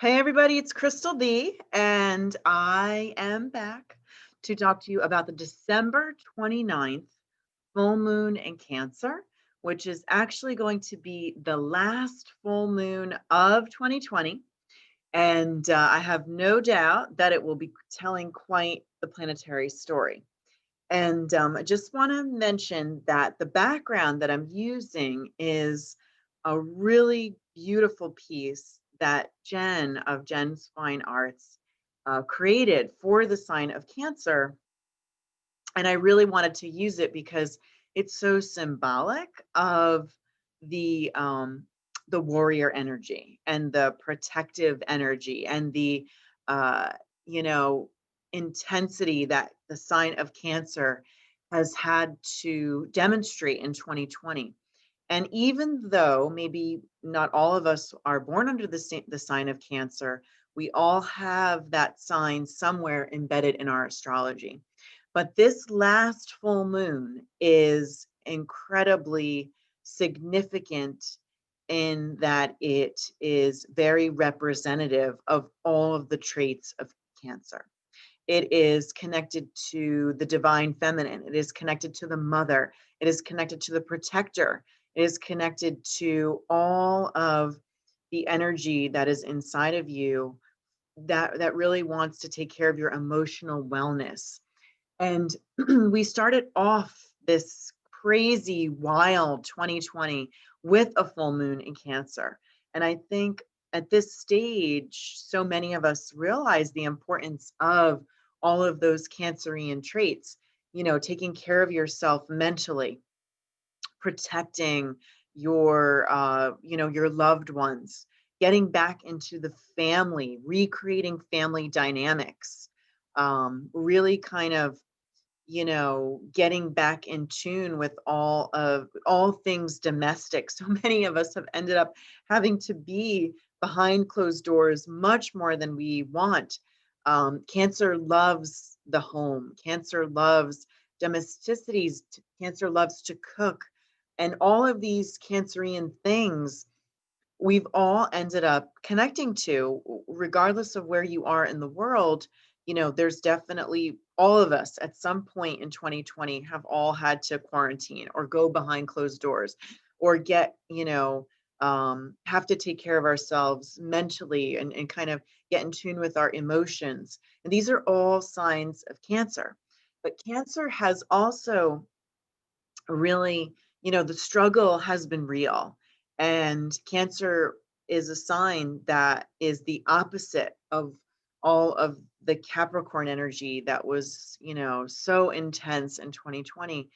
Hey everybody, it's Crystal D, and I am back to talk to you about the December 29th full moon in Cancer, which is actually going to be the last full moon of 2020. And I have no doubt that it will be telling quite the planetary story. And I just want to mention that the background that I'm using is a really beautiful piece that Jen of Jen's Fine Arts created for the sign of Cancer. And I really wanted to use it because it's so symbolic of the um, the warrior energy and the protective energy and the uh, you know intensity that the sign of Cancer has had to demonstrate in 2020. And even though maybe not all of us are born under the sign of Cancer, we all have that sign somewhere embedded in our astrology. But this last full moon is incredibly significant in that it is very representative of all of the traits of Cancer. It is connected to the divine feminine. It is connected to the mother. It is connected to the protector. It is connected to all of the energy that is inside of you that really wants to take care of your emotional wellness. And we started off this crazy, wild 2020 with a full moon in Cancer. And I think at this stage, so many of us realize the importance of all of those Cancerian traits, taking care of yourself mentally, protecting your loved ones, getting back into the family, recreating family dynamics, really kind of getting back in tune with all things domestic. So many of us have ended up having to be behind closed doors much more than we want. Cancer loves the home. Cancer loves domesticities. Cancer loves to cook. And all of these Cancerian things we've all ended up connecting to, regardless of where you are in the world. There's definitely all of us at some point in 2020 have all had to quarantine or go behind closed doors or have to take care of ourselves mentally and kind of get in tune with our emotions. And these are all signs of Cancer. But Cancer has also really, the struggle has been real. And Cancer is a sign that is the opposite of all of the Capricorn energy that was, so intense in 2020.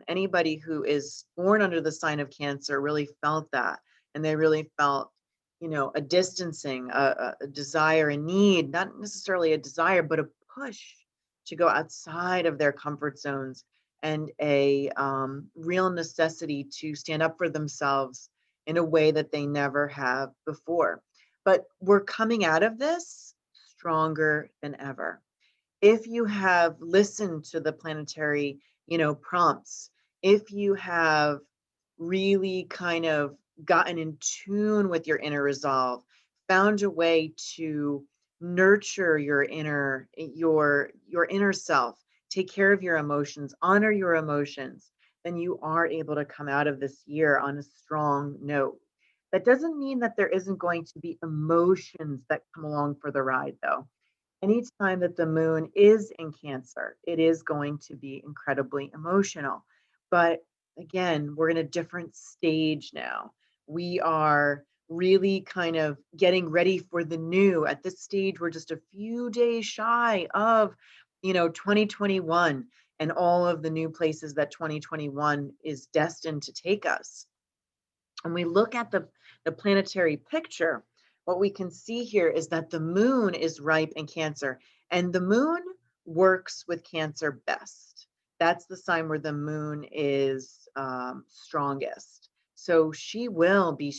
Anybody who is born under the sign of Cancer really felt that. And they really felt, a distancing, a desire, a need, not necessarily a desire, but a push to go outside of their comfort zones and a real necessity to stand up for themselves in a way that they never have before. But we're coming out of this stronger than ever. If you have listened to the planetary, prompts, if you have really kind of gotten in tune with your inner resolve, found a way to nurture your inner self, take care of your emotions, honor your emotions, then you are able to come out of this year on a strong note. That doesn't mean that there isn't going to be emotions that come along for the ride, though. Anytime that the moon is in Cancer, it is going to be incredibly emotional. But again, we're in a different stage now. We are really kind of getting ready for the new. At this stage, we're just a few days shy of, 2021 and all of the new places that 2021 is destined to take us. And we look at the planetary picture, what we can see here is that the moon is ripe in Cancer, and the moon works with Cancer best. That's the sign where the moon is strongest. So she will be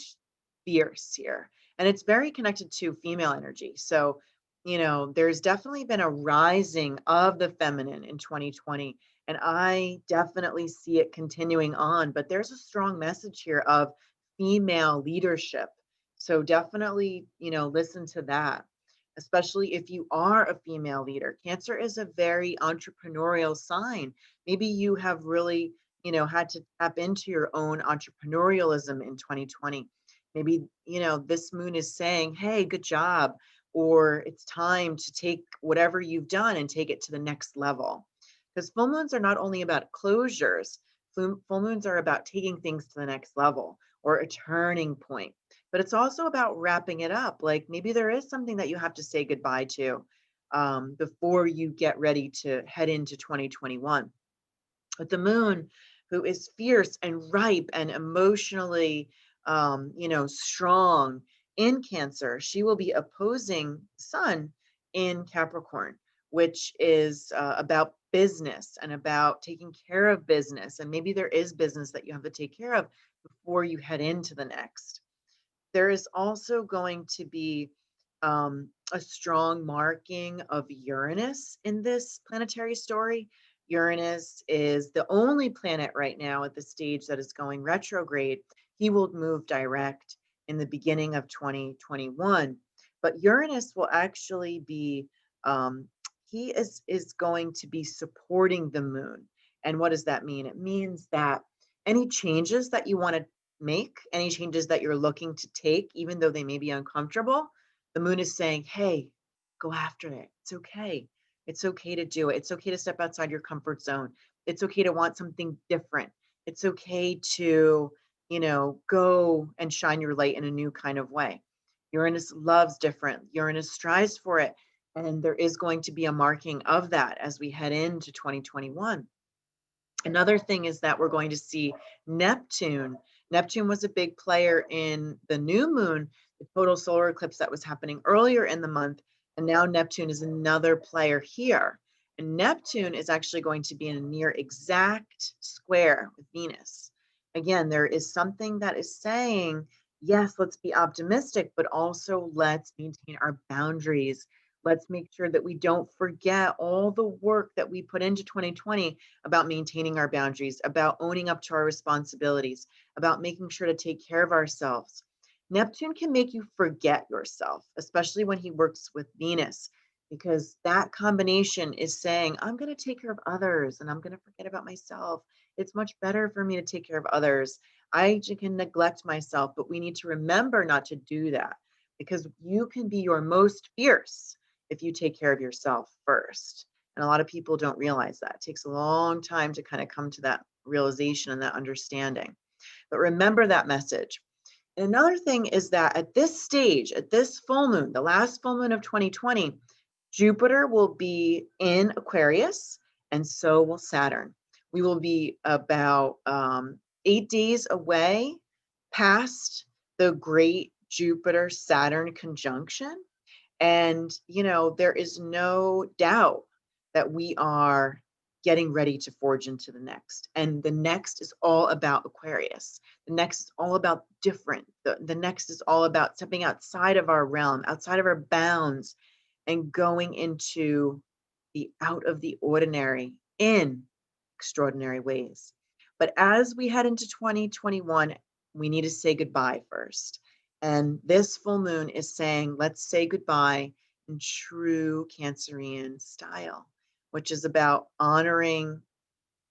fierce here. And it's very connected to female energy. So, there's definitely been a rising of the feminine in 2020. And I definitely see it continuing on. But there's a strong message here of female leadership. So definitely, listen to that, especially if you are a female leader. Cancer is a very entrepreneurial sign. Maybe you have really, had to tap into your own entrepreneurialism in 2020. Maybe, this moon is saying, hey, good job, or it's time to take whatever you've done and take it to the next level. Because full moons are not only about closures, full moons are about taking things to the next level or a turning point, but it's also about wrapping it up. Like maybe there is something that you have to say goodbye to before you get ready to head into 2021. But the moon, who is fierce and ripe and emotionally, strong in Cancer, she will be opposing Sun in Capricorn, which is about business and about taking care of business. And maybe there is business that you have to take care of before you head into the next. There is also going to be a strong marking of Uranus in this planetary story. Uranus is the only planet right now at the stage that is going retrograde. He will move direct in the beginning of 2021. But Uranus will actually be, he is going to be supporting the moon. And what does that mean? It means that any changes that you want to make, any changes that you're looking to take, even though they may be uncomfortable, the moon is saying, hey, go after it. It's okay. It's okay to do it. It's okay to step outside your comfort zone. It's okay to want something different. It's okay to, go and shine your light in a new kind of way. Uranus loves different. Uranus strives for it. And there is going to be a marking of that as we head into 2021. Another thing is that we're going to see Neptune. Neptune was a big player in the new moon, the total solar eclipse that was happening earlier in the month. And now Neptune is another player here. And Neptune is actually going to be in a near exact square with Venus. Again, there is something that is saying, yes, let's be optimistic, but also let's maintain our boundaries. Let's make sure that we don't forget all the work that we put into 2020 about maintaining our boundaries, about owning up to our responsibilities, about making sure to take care of ourselves. Neptune can make you forget yourself, especially when he works with Venus, because that combination is saying, I'm going to take care of others and I'm going to forget about myself. It's much better for me to take care of others. Can neglect myself, but we need to remember not to do that because you can be your most fierce if you take care of yourself first. And a lot of people don't realize that. It takes a long time to kind of come to that realization and that understanding. But remember that message. And another thing is that at this stage, at this full moon, the last full moon of 2020, Jupiter will be in Aquarius, and so will Saturn. We will be about 8 days away past the great Jupiter Saturn conjunction. And, there is no doubt that we are getting ready to forge into the next. And the next is all about Aquarius. The next is all about different. The next is all about stepping outside of our realm, outside of our bounds, and going into the out of the ordinary in extraordinary ways. But as we head into 2021, we need to say goodbye first. And this full moon is saying, let's say goodbye in true Cancerian style, which is about honoring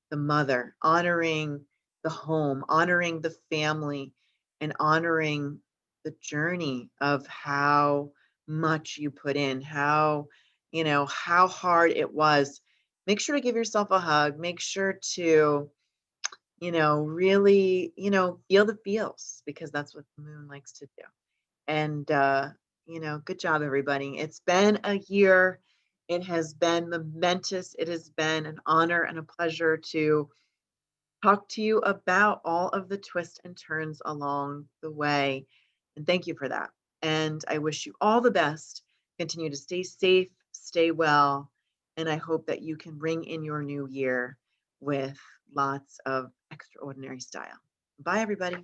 the mother, honoring the home, honoring the family, and honoring the journey of how much you put in, how hard it was. Make sure to give yourself a hug. Make sure to, really, feel the feels because that's what the moon likes to do. And, good job, everybody. It's been a year. It has been momentous. It has been an honor and a pleasure to talk to you about all of the twists and turns along the way. And thank you for that. And I wish you all the best. Continue to stay safe, stay well. And I hope that you can ring in your new year with lots of extraordinary style. Bye, everybody.